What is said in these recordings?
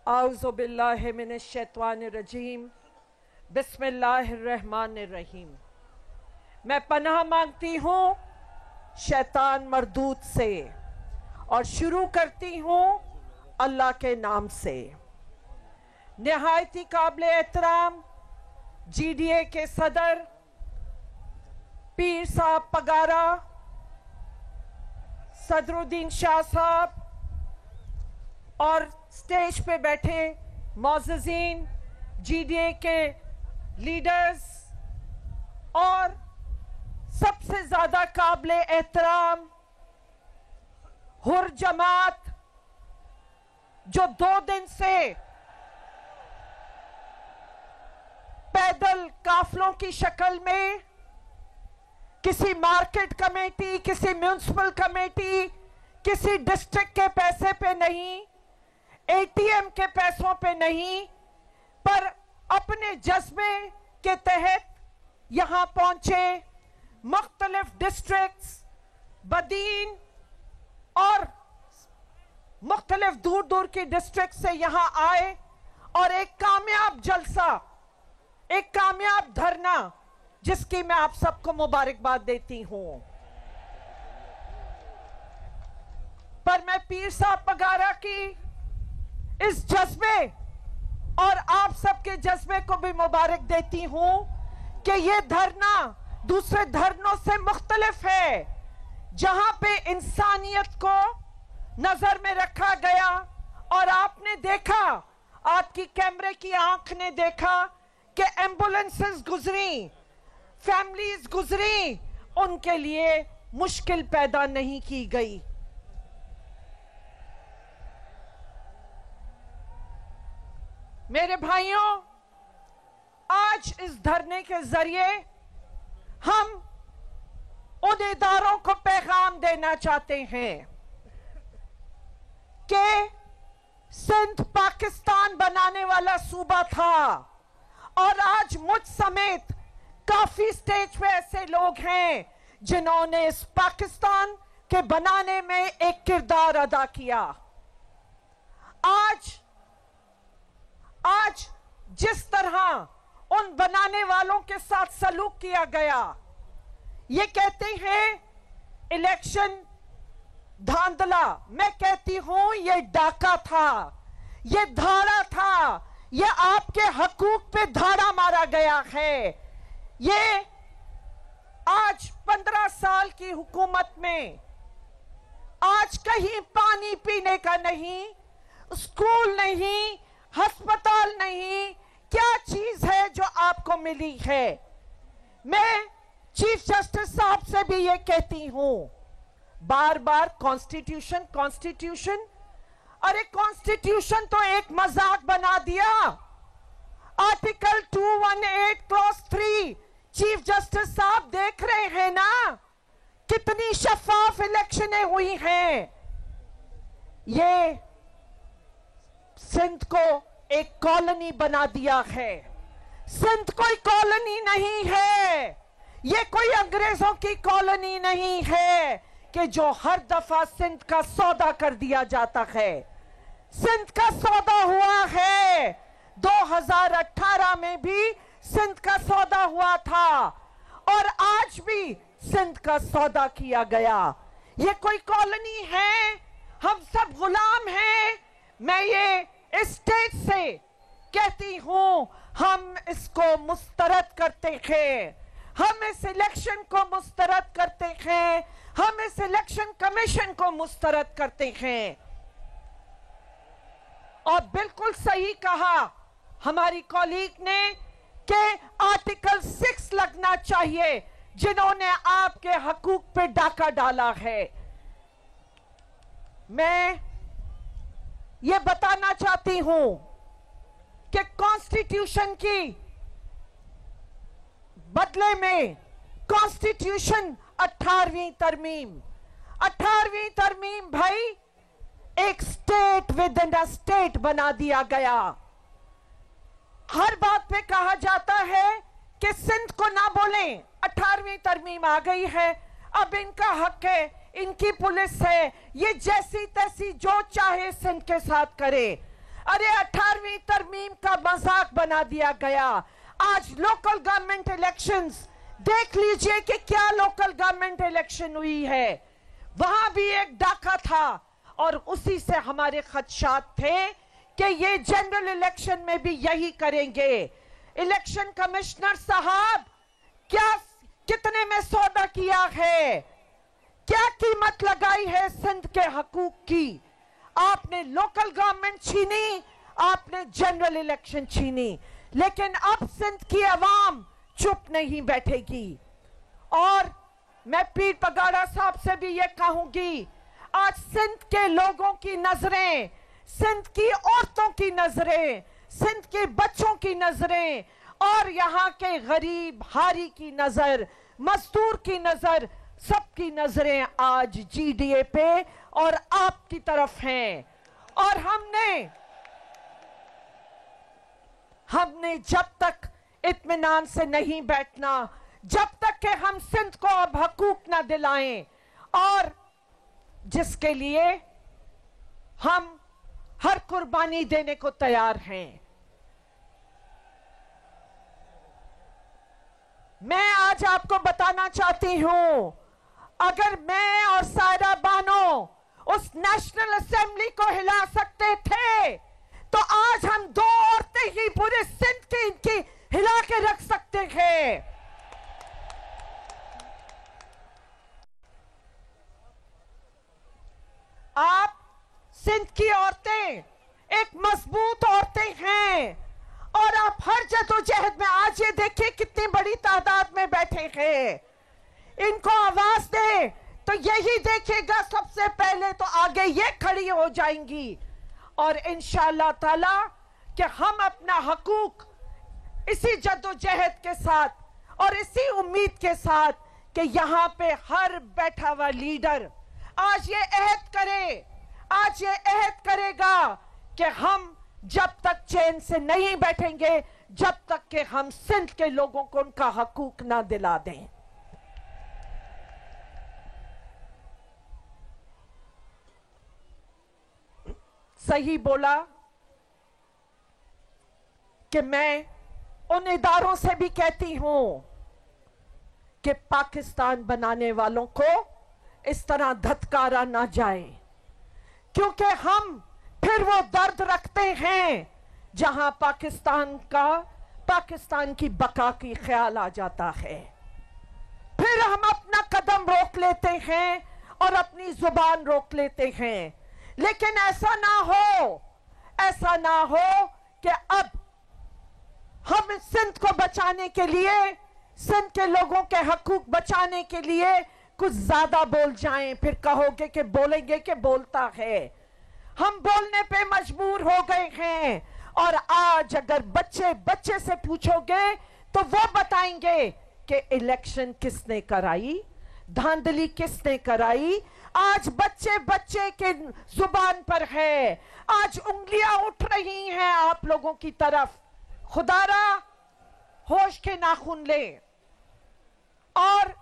आऊज़ु बिल्लाहि मिनश्शैतानिर्रजीम बिस्मिल्लाहिर्रहमानिर्रहीम। मैं पनाह मांगती हूँ शैतान मरदूद से और शुरू करती हूँ अल्लाह के नाम से। निहायती काबिल एहतराम GDA के सदर पीर साहब पगारा, सदरुद्दीन शाह साहब और स्टेज पे बैठे मौज़ज़ीन, GDA के लीडर्स और सबसे ज़्यादा काबिल एहतराम हुर जमात जो 2 दिन से पैदल काफलों की शक्ल में किसी मार्केट कमेटी, किसी म्युनिसिपल कमेटी, किसी डिस्ट्रिक्ट के पैसे पे नहीं, ATM के पैसों पे नहीं, पर अपने जज्बे के तहत यहां पहुंचे। मुख्तलिफ डिस्ट्रिक्ट्स, बदीन और मुख्तलिफ दूर दूर की डिस्ट्रिक्ट से यहां आए और एक कामयाब जलसा, एक कामयाब धरना, जिसकी मैं आप सबको मुबारकबाद देती हूं। पर मैं पीर साहब पगारा की इस जज्बे और आप सबके जज्बे को भी मुबारक देती हूं कि ये धरना दूसरे धरनों से मुख्तलिफ है, जहां पे इंसानियत को नजर में रखा गया और आपने देखा, आपकी कैमरे की आंख ने देखा कि एम्बुलेंसेस गुजरी, फैमिलीज गुजरी, उनके लिए मुश्किल पैदा नहीं की गई। मेरे भाइयों, आज इस धरने के जरिए हम उन इदारों को पैगाम देना चाहते हैं कि सिंध पाकिस्तान बनाने वाला सूबा था और आज मुझ समेत काफी स्टेज पे ऐसे लोग हैं जिन्होंने इस पाकिस्तान के बनाने में एक किरदार अदा किया। आज जिस तरह उन बनाने वालों के साथ सलूक किया गया, ये कहते हैं इलेक्शन धांधला, मैं कहती हूं ये डाका था, ये धाड़ा था, ये आपके हकूक पे धाड़ा मारा गया है। ये आज 15 साल की हुकूमत में आज कहीं पानी पीने का नहीं, स्कूल नहीं, अस्पताल नहीं, क्या चीज है जो आपको मिली है। मैं चीफ जस्टिस साहब से भी ये कहती हूं, बार बार कॉन्स्टिट्यूशन, अरे कॉन्स्टिट्यूशन तो एक मजाक बना दिया। आर्टिकल 218 क्लॉज 3, चीफ जस्टिस साहब देख रहे हैं ना कितनी शफाफ इलेक्शनें हुई हैं। ये सिंध को एक कॉलोनी बना दिया है। सिंध कोई कॉलोनी नहीं है, ये कोई अंग्रेजों की कॉलोनी नहीं है कि जो हर दफा सिंध का सौदा कर दिया जाता है। सिंध का सौदा हुआ है, 2018 में भी सिंध का सौदा हुआ था और आज भी सिंध का सौदा किया गया। ये कोई कॉलोनी है, हम सब गुलाम हैं। मैं ये इस स्टेज से कहती हूं, हम इसको मुस्तरद करते हैं, हम इस इलेक्शन को मुस्तरद करते हैं, हम इस इलेक्शन कमीशन को मुस्तरद करते हैं। और बिल्कुल सही कहा हमारी कॉलीग ने कि आर्टिकल 6 लगना चाहिए, जिन्होंने आपके हकूक पे डाका डाला है। मैं ये बताना चाहती हूं कि कॉन्स्टिट्यूशन की बदले में कॉन्स्टिट्यूशन 18वीं तरमीम भाई एक state with in a state बना दिया गया। हर बात पे कहा जाता है कि सिंध को ना बोलें, 18वीं तरमीम आ गई है, अब इनका हक है, इनकी पुलिस है, ये जैसी तैसी जो चाहे सिंध के साथ करे। अरे 18वीं तरमीम का मजाक बना दिया गया। आज लोकल गवर्नमेंट इलेक्शंस देख लीजिए कि क्या लोकल गवर्नमेंट इलेक्शन हुई है, वहां भी एक डाका था और उसी से हमारे खदशात थे कि ये जनरल इलेक्शन में भी यही करेंगे। इलेक्शन कमिश्नर साहब, क्या कितने में सौदा किया है, क्या कीमत लगाई है सिंध के हकूक की? आपने लोकल गवर्नमेंट छीनी, आपने जनरल इलेक्शन छीनी, लेकिन अब सिंध की आवाम चुप नहीं बैठेगी। और मैं पीर पगाड़ा साहब से भी ये कहूंगी, आज सिंध के लोगों की नजरें, सिंध की औरतों की नजरें, सिंध के बच्चों की नजरें और यहाँ के गरीब हारी की नजर, मजदूर की नजर, सबकी नजरें आज जीडीए पे और आपकी तरफ हैं। और हमने जब तक इत्मीनान से नहीं बैठना, जब तक कि हम सिंध को अब हकूक ना दिलाएं, और जिसके लिए हम हर कुर्बानी देने को तैयार हैं। मैं आज आपको बताना चाहती हूं, अगर मैं और सायरा बानो उस नेशनल असेंबली को हिला सकते थे, तो आज हम 2 औरतें ही पूरे सिंध की इनकी हिला के रख सकते थे। आप सिंध की औरतें एक मजबूत औरतें हैं और आप हर जदोजहद में, आज ये देखिए कितनी बड़ी तादाद में बैठे हैं, इनको आवाज दे तो यही देखिएगा सबसे पहले तो आगे ये खड़ी हो जाएंगी। और इंशाअल्लाह ताला कि हम अपना हकूक इसी जदोजहद के साथ और इसी उम्मीद के साथ कि यहाँ पे हर बैठा हुआ लीडर आज ये अहद करेगा कि हम जब तक चैन से नहीं बैठेंगे, जब तक कि हम सिंध के लोगों को उनका हकूक ना दिला दें। सही बोला कि मैं उन इदारों से भी कहती हूं कि पाकिस्तान बनाने वालों को इस तरह धत्कारा ना जाए, क्योंकि हम फिर वो दर्द रखते हैं जहां पाकिस्तान की बका की ख्याल आ जाता है। फिर हम अपना कदम रोक लेते हैं और अपनी जुबान रोक लेते हैं। लेकिन ऐसा ना हो कि अब हम सिंध को बचाने के लिए, सिंध के लोगों के हकूक बचाने के लिए कुछ ज्यादा बोल जाएं, फिर कहोगे कि बोलेंगे कि बोलता है। हम बोलने पे मजबूर हो गए हैं और आज अगर बच्चे से पूछोगे तो वो बताएंगे कि इलेक्शन किसने कराई, धांधली किसने कराई। आज बच्चे के जुबान पर है, आज उंगलियां उठ रही हैं आप लोगों की तरफ। खुदारा होश के नाखून ले। और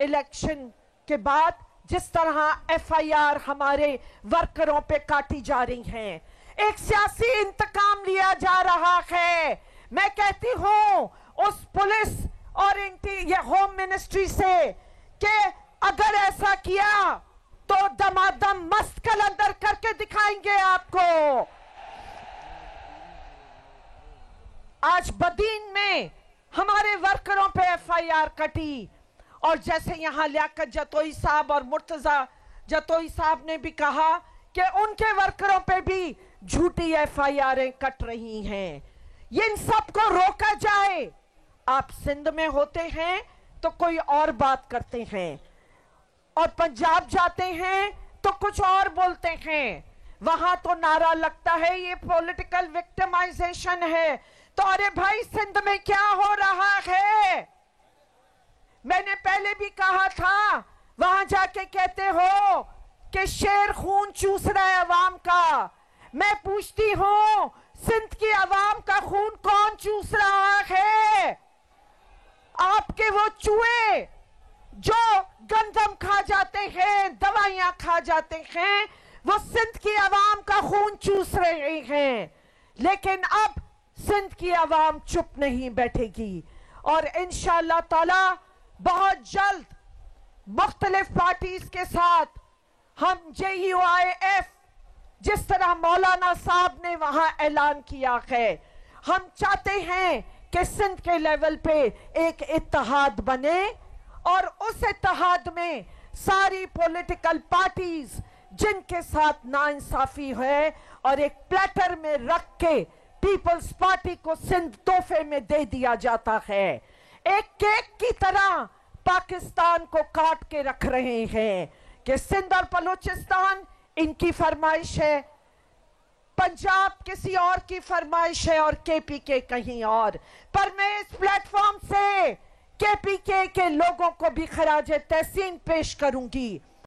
इलेक्शन के बाद जिस तरह एफआईआर हमारे वर्करों पे काटी जा रही हैं, एक सियासी इंतकाम लिया जा रहा है। मैं कहती हूं उस पुलिस और ये होम मिनिस्ट्री से कि अगर ऐसा किया तो दमादम मस्त कलंदर करके दिखाएंगे आपको। आज बदीन में हमारे वर्करों पे एफआईआर कटी, और जैसे यहां लियाकत जतोई साहब और मुर्तजा जतोई साहब ने भी कहा कि उनके वर्करों पे भी झूठी एफआईआरें कट रही हैं। इन सब को रोका जाए। आप सिंध में होते हैं तो कोई और बात करते हैं, और पंजाब जाते हैं तो कुछ और बोलते हैं। वहां तो नारा लगता है ये पॉलिटिकल विक्टिमाइजेशन है। तो अरे भाई, सिंध में क्या हो रहा है? मैंने पहले भी कहा था, वहां जाके कहते हो कि शेर खून चूस रहा है अवाम का। मैं पूछती हूं, सिंध की अवाम का खून कौन चूस रहा है? आपके वो चूहे जो गंदम खा जाते हैं, दवाइयां खा जाते हैं, वो सिंध की अवाम का खून चूस रहे हैं, लेकिन अब सिंध की आवाम चुप नहीं बैठेगी और इंशाअल्लाह ताला बहुत जल्द मुख्तलिफ पार्टीज के साथ हम JUIF, जिस तरह मौलाना साहब ने वहां ऐलान किया है, हम चाहते हैं कि सिंध के लेवल पे एक इत्तेहाद बने और उस इत्तेहाद में सारी पॉलिटिकल पार्टीज जिनके साथ नाइंसाफी है और एक प्लेटर में रख के पीपल्स पार्टी को सिंध तोहफे में दे दिया जाता है। एक केक की तरह पाकिस्तान को काट के रख रहे हैं कि सिंध और बलूचिस्तान इनकी फरमाइश है, पंजाब किसी और की फरमाइश है और KPK कहीं और। पर मैं इस प्लेटफॉर्म से KPK के लोगों को भी खराज तहसीन पेश करूंगी